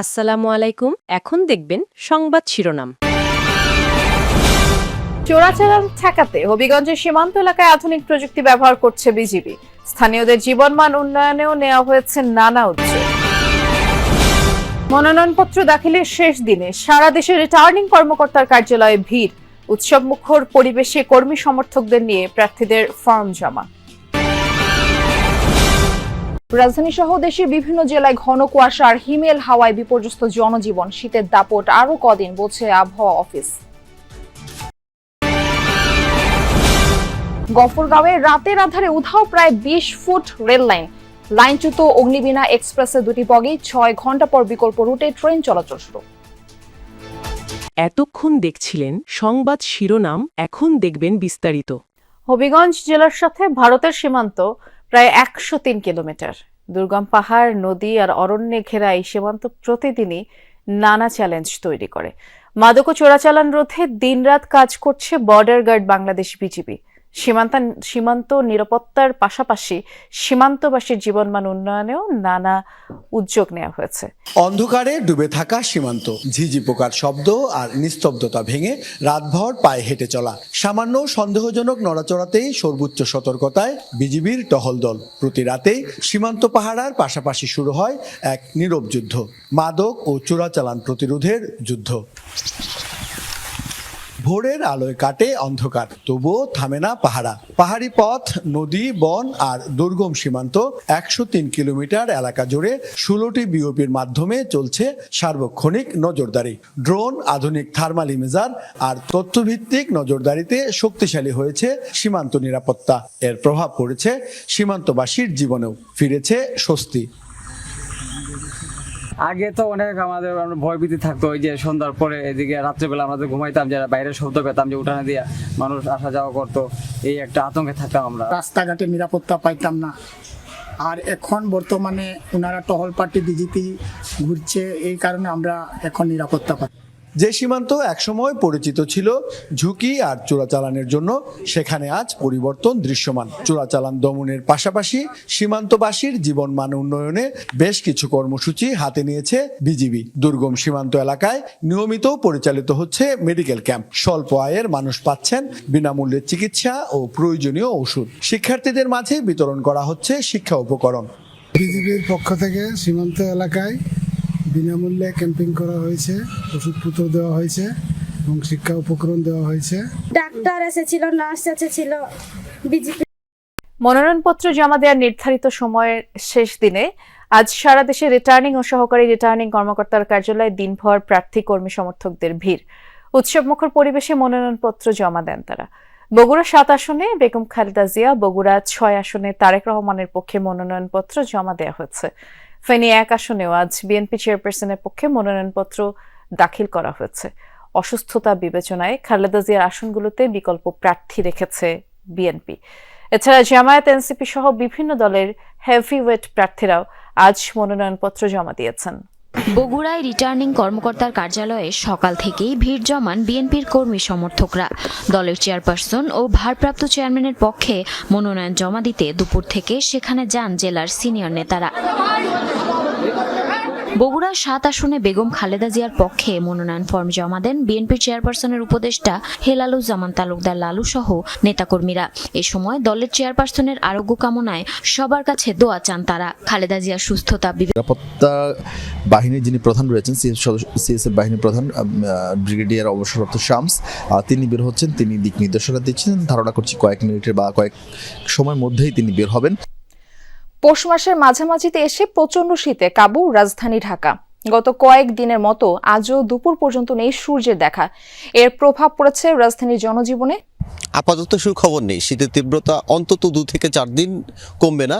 আসসালামু আলাইকুম। এখন দেখবেন সংবাদ শিরোনাম। চোরাচালান ঠেকাতে হবিগঞ্জের সীমান্ত এলাকায় আধুনিক প্রযুক্তি ব্যবহার করছে বিজিবি। স্থানীয়দের জীবনমান উন্নয়নেও নেওয়া হয়েছে নানা উদ্যোগ। মনোনয়নপত্র দাখিলের শেষ দিনে সারা দেশে রিটার্নিং কর্মকর্তার কার্যালয়ে ভিড়। উৎসব মুখর পরিবেশে কর্মী সমর্থকদের নিয়ে প্রার্থীদের ফর্ম জমা। রাজধানী সহ দেশের বিভিন্ন জেলায় ঘন কুয়াশা আর হিমেল হাওয়ায় বিপর্যস্ত জনজীবন। শীতের দাপট আরো কদিন বলছে আবহাওয়া অফিস। গফরগাঁওয়ে রাতের আধারে উধাও প্রায় 20 ফুট রেল লাইন। লাইনচ্যুত অগ্নিবীণা এক্সপ্রেসের দুটি বগি, 6 ঘন্টা পর বিকল্প রুটে ট্রেন চলাচল শুরু। এতক্ষণ দেখছিলেন সংবাদ শিরোনাম, এখন দেখবেন বিস্তারিত। হবিগঞ্জ জেলার সাথে ভারতের সীমান্ত প্রায় 103 কিলোমিটার। দুর্গম পাহাড়, নদী আর অরণ্যে ঘেরা এই সীমান্ত প্রতিদিনই নানা চ্যালেঞ্জ তৈরি করে। মাদক ও চোরাচালান রোধে দিনরাত কাজ করছে বর্ডার গার্ড বাংলাদেশ বিজিবি। সীমান্ত নিরাপত্তার পাশাপাশি সীমান্তবাসীর জীবনমান উন্নয়নেও নানা উদ্যোগ নেওয়া হয়েছে। অন্ধকারে ডুবে থাকা সীমান্ত, ঝিঝি পোকার শব্দ আর নিস্তব্ধতা ভেঙে রাতভর পায়ে হেঁটে চলা। সামান্য সন্দেহজনক নড়াচড়াতেই সর্বোচ্চ সতর্কতায় বিজিবির টহল দল। প্রতি রাতেই সীমান্ত পাহারার পাশাপাশি শুরু হয় এক নীরব যুদ্ধ, মাদক ও চোরাচালান প্রতিরোধের যুদ্ধ। ভোরের আলোয় কাটে অন্ধকার, তবুও থামে না পাহারা। পাহাড়ি পথ, নদী, বন আর দুর্গম সীমান্ত 103 কিলোমিটার এলাকা জুড়ে 16টি বিওপির মাধ্যমে চলছে সার্বক্ষণিক নজরদারি। ড্রোন, আধুনিক থার্মাল ইমেজার আর তথ্যভিত্তিক নজরদারিতে শক্তিশালী হয়েছে সীমান্ত নিরাপত্তা। এর প্রভাব পড়েছে সীমান্তবাসীর জীবনেও, ফিরেছে স্বস্তি। আগে তো অনেক আমাদের ভয়ভীতি থাকতো, ওই যে সন্ধ্যার পরে এদিকে রাত্রেবেলা আমাদের ঘুমাইতাম, যারা বাইরে শব্দ পেতাম যে উঠানে দিয়া মানুষ আসা যাওয়া করতো, এই একটা আতঙ্কে থাকতাম আমরা। রাস্তাঘাটে নিরাপত্তা পাইতাম না। আর এখন বর্তমানে ওনারা টহল পার্টি ডিজিপি ঘুরছে, এই কারণে আমরা এখন নিরাপত্তা পাই। যে সীমান্ত একসময় পরিচিত ছিল ঝুঁকি আর চোরাচালানের জন্য, সেখানে আজ পরিবর্তন দৃশ্যমান। চোরাচালান দমনের পাশাপাশি সীমান্তবাসীর জীবনমান উন্নয়নে বেশ কিছু কর্মসূচি হাতে নিয়েছে বিজিবি। দুর্গম সীমান্ত এলাকায় নিয়মিত পরিচালিত হচ্ছে মেডিকেল ক্যাম্প। স্বল্প আয়ের মানুষ পাচ্ছেন বিনামূল্যে চিকিৎসা ও প্রয়োজনীয় ওষুধ। শিক্ষার্থীদের মাঝে বিতরণ করা হচ্ছে শিক্ষা উপকরণ। বিজিবির পক্ষ থেকে সীমান্ত এলাকায় বিনামূল্যে ক্যাম্পিং করা হয়েছে, ওষুধপত্র দেওয়া হয়েছে এবং শিক্ষা উপকরণ দেওয়া হয়েছে। ডাক্তার এসেছিল, নার্স এসেছিল। বিজেপি মনোনয়নপত্র জমা দেওয়ার নির্ধারিত সময়ের শেষ দিনে আজ সারা দেশে রিটার্নিং ও সহকারী রিটার্নিং কর্মকর্তার কার্যালয়ে দিনভর প্রার্থী কর্মী সমর্থকদের ভিড়। উৎসবমুখর পরিবেশে মনোনয়নপত্র জমা দেন তারা। বগুড়া 7 আসনে বেগম খালেদা জিয়া, বগুড়া 6 আসনে তারেক রহমানের পক্ষে মনোনয়নপত্র জমা দেওয়া হয়েছে। ফেনী 1 আসনেও আজ বিএনপি চেয়ারপারসনের পক্ষে মনোনয়নপত্র দাখিল করা হয়েছে। অসুস্থতা বিবেচনায় খালেদা জিয়ার আসনগুলোতে বিকল্প প্রার্থী রেখেছে বিএনপি। এছাড়া জামায়াত, এনসিপি সহ বিভিন্ন দলের হেভিওয়েট প্রার্থীরাও আজ মনোনয়নপত্র জমা দিয়েছেন। বগুড়ায় রিটার্নিং কর্মকর্তার কার্যালয়ে সকাল থেকেই ভিড় জমান বিএনপির কর্মী সমর্থকরা। দলের চেয়ারপারসন ও ভারপ্রাপ্ত চেয়ারম্যানের পক্ষে মনোনয়ন জমা দিতে দুপুর থেকে সেখানে যান জেলার সিনিয়র নেতারা। বগুড়া 7 আসনে বেগম খালেদা জিয়ার পক্ষে মনোনয়ন ফর্ম জমা দেন বিএনপির চেয়ারপারসনের উপদেষ্টা হেলালুজ্জামান তালুকদার লালু সহ নেতাকর্মীরা। এ সময় দলের চেয়ারপারসনের আরোগ্য কামনায় সবার কাছে দোয়া চান তারা। খালেদা জিয়ার সুস্থতা নিরাপত্তা বাহিনীর যিনি প্রধান রয়েছেন, সিএসএফ বাহিনীর প্রধান ব্রিগেডিয়ার অবসরপ্রাপ্ত শামস, তিনি বের হচ্ছেন। তিনি দিক নির্দেশনা দিচ্ছেন। ধারণা করছি কয়েক মিনিটের বা কয়েক সময়ের মধ্যেই তিনি বের হবেন। পৌষ মাসের মাঝামাঝিতে এসে প্রচন্ড শীতে কাবু রাজধানী ঢাকা। গত কয়েক দিনের মতো আজও দুপুর পর্যন্ত নেই সূর্যের দেখা। এর প্রভাব পড়েছে রাজধানীর জনজীবনে। আপাতত সুখবর নেই, শীতের তীব্রতা অন্তত 2 থেকে 4 দিন কমবে না।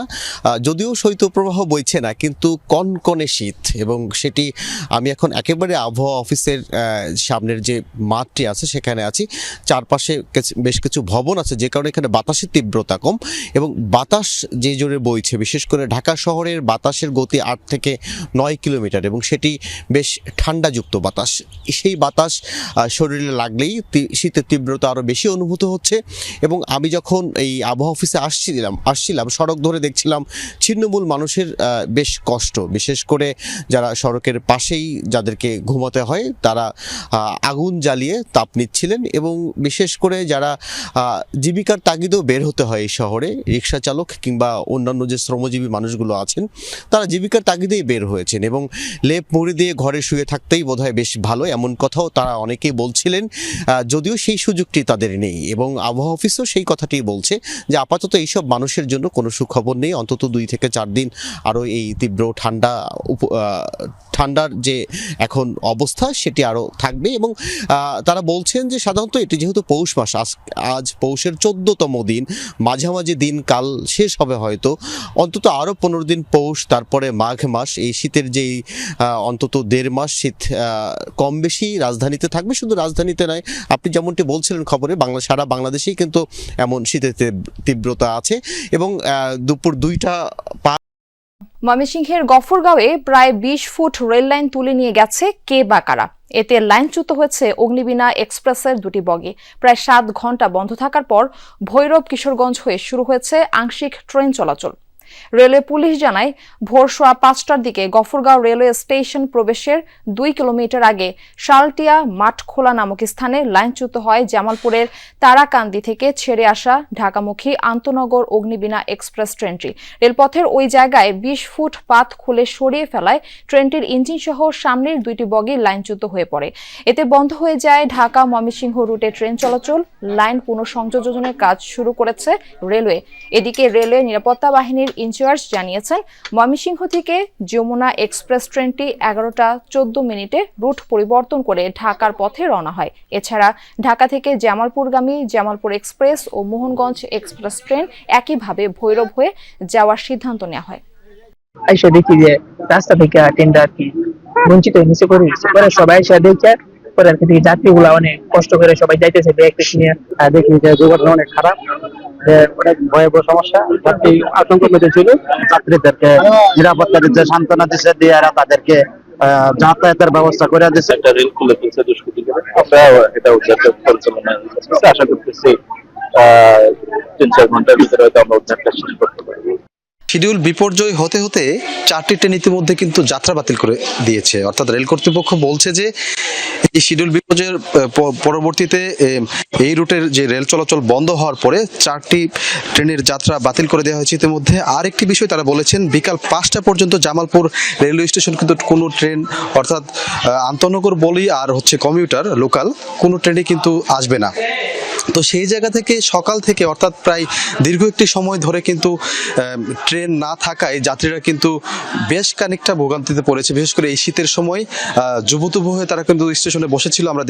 যদিও শৈত্যপ্রবাহ বইছে না, কিন্তু কনকনে শীত। এবং সেটি আমি এখন একেবারে আবহাওয়া অফিসের সামনের যে মাঠটি আছে সেখানে আছি। চারপাশে বেশ কিছু ভবন আছে, যে কারণে এখানে বাতাসের তীব্রতা কম এবং বাতাস যে জোরে বইছে, বিশেষ করে ঢাকা শহরের বাতাসের গতি 8 থেকে 9 কিলোমিটার এবং সেটি বেশ ঠান্ডাযুক্ত বাতাস। সেই বাতাস শরীরে লাগলেই শীতের তীব্রতা আরও বেশি অনুভূত হতে হচ্ছে। এবং আমি যখন এই আবহাওয়া অফিসে আসছিলাম সড়ক ধরে দেখছিলাম ছিন্নমূল মানুষের বেশ কষ্ট, বিশেষ করে যারা সড়কের পাশেই যাদেরকে ঘুমাতে হয় তারা আগুন জ্বালিয়ে তাপ নিচ্ছিলেন। এবং বিশেষ করে যারা জীবিকার তাগিদেও বের হতে হয় এই শহরে, রিক্সা চালক কিংবা অন্যান্য যে শ্রমজীবী মানুষগুলো আছেন তারা জীবিকার তাগিদেই বের হয়েছেন এবং লেপ মুড়ি দিয়ে ঘরে শুয়ে থাকতেই বোধহয় বেশ ভালো, এমন কথাও তারা অনেকেই বলছিলেন, যদিও সেই সুযোগটি তাদের নেই। এবং আবহাওয়া অফিসও সেই কথাটি বলছে যে আপাতত এইসব মানুষের জন্য কোনো সুখবর নেই, অন্তত 2 থেকে 4 দিন আরও এই তীব্র ঠান্ডার যে এখন অবস্থা সেটি আরও থাকবে। এবং তারা বলছেন যে সাধারণত এটি যেহেতু পৌষ মাস, আজ পৌষের 14তম দিন, মাঝামাঝি দিন কাল শেষ হবে হয়তো, অন্তত আরও 15 দিন পৌষ, তারপরে মাঘ মাস, এই শীতের যেই অন্তত 1.5 মাস শীত কম বেশি রাজধানীতে থাকবে। শুধু রাজধানীতে নয়, আপনি যেমনটি বলছিলেন খবরে, সারা বাংলাদেশেই কিন্তু এমন শীতের তীব্রতা আছে। এবং দুপুর 2টা ময়মনসিংহের গফরগাঁওয়ে প্রায় 20 ফুট রেল লাইন তুলে নিয়ে গেছে কে বা কারা। এতে লাইনচ্যুত হয়েছে অগ্নিবীণা এক্সপ্রেসের 2টি বগি। প্রায় 7 ঘন্টা বন্ধ থাকার পর ভৈরব কিশোরগঞ্জ হয়ে শুরু হয়েছে আংশিক ট্রেন চলাচল। রেলওয়ে পুলিশ জানায়, ভোর 5:15টার দিকে গফরগাঁও রেলওয়ে স্টেশন প্রবেশের 2 কিলোমিটার আগে শালটিয়া মাঠখোলা নামক স্থানে লাইনচ্যুত হয় জামালপুরের তারাকান্দি থেকে ছেড়ে আসা ঢাকামুখী আন্তনগর অগ্নিবীণা এক্সপ্রেস ট্রেনটি। রেলপথের ওই জায়গায় 20 ফুট পাত খুলে সরিয়ে ফেলায় ট্রেনটির ইঞ্জিন সহ সামনের 2টি বগি লাইনচ্যুত হয়ে পড়ে। এতে বন্ধ হয়ে যায় ঢাকা ময়মনসিংহ রুটে ট্রেন চলাচল। লাইন পুনঃসংযোজনের কাজ শুরু করেছে রেলওয়ে। এদিকে রেলওয়ে নিরাপত্তা বাহিনীর ইনচার্জ জানিয়েছেন, ময়মনসিংহ থেকে যমুনা এক্সপ্রেস ট্রেনটি 11টা 14 মিনিটে রুট পরিবর্তন করে ঢাকার পথে রওনা হয়। এছাড়া ঢাকা থেকে জামালপুরগামী জামালপুর এক্সপ্রেস ও মোহনগঞ্জ এক্সপ্রেস ট্রেন একইভাবে ভৈরব হয়ে যাওয়ার সিদ্ধান্ত নেওয়া হয়। আইসা দেখি যে রাস্তা থেকে ট্রেনটা আর কি বঞ্চিত নিচে করে দিচ্ছে, পরে সবাই এসে দেখে পরে আর কি যাত্রীগুলা অনেক কষ্ট করে সবাই যাইতেছে ব্যাগ নিয়ে, দেখি যে দুর্ঘটনা অনেক খারাপ, অনেক ভয়াবহ সমস্যা। যাত্রী আতঙ্ক মধ্যে ছিল, যাত্রীদেরকে নিরাপত্তা দিচ্ছে, সান্ত্বনা দিচ্ছে, দিয়ে তাদেরকে যাতায়াতের ব্যবস্থা করে দিচ্ছে। একটা রেল খুলে দিচ্ছে দুষ্কৃতীরা, আমরা এটা উদ্ধার পরিচালনা আশা করতেছি 3-4 ঘন্টার ভিতরে হয়তো আমরা উদ্ধারটা শেষ করতে পারবো। শিডিউল বিপর্যয় হতে হতে 4টি ট্রেন ইতিমধ্যে কিন্তু যাত্রা বাতিল করে দিয়েছে। অর্থাৎ রেল কর্তৃপক্ষ বলছে যে এই শিডিউল বিপর্যয়ের পরবর্তীতে এই রুটের যে রেল চলাচল বন্ধ হওয়ার পরে 4টি ট্রেনের যাত্রা বাতিল করে দেওয়া হয়েছে ইতিমধ্যে। আর একটি বিষয় তারা বলেছেন, বিকাল 5টা পর্যন্ত জামালপুর রেলওয়ে স্টেশন কিন্তু কোনো ট্রেন, অর্থাৎ আন্তনগর বলি আর কমিউটার লোকাল কোনো ট্রেনে কিন্তু আসবে না। তো সেই জায়গা থেকে সকাল থেকে অর্থাৎ প্রায় দীর্ঘ একটি সময় ধরে কিন্তু ট্রেন না থাকায় যাত্রীরা কিন্তু বেশ খানিকটা ভোগান্তিতে পড়েছে। বিশেষ করে এই শীতের সময় জুবুতুবু হয়ে তারা কিন্তু স্টেশনে বসেছিল। আমরা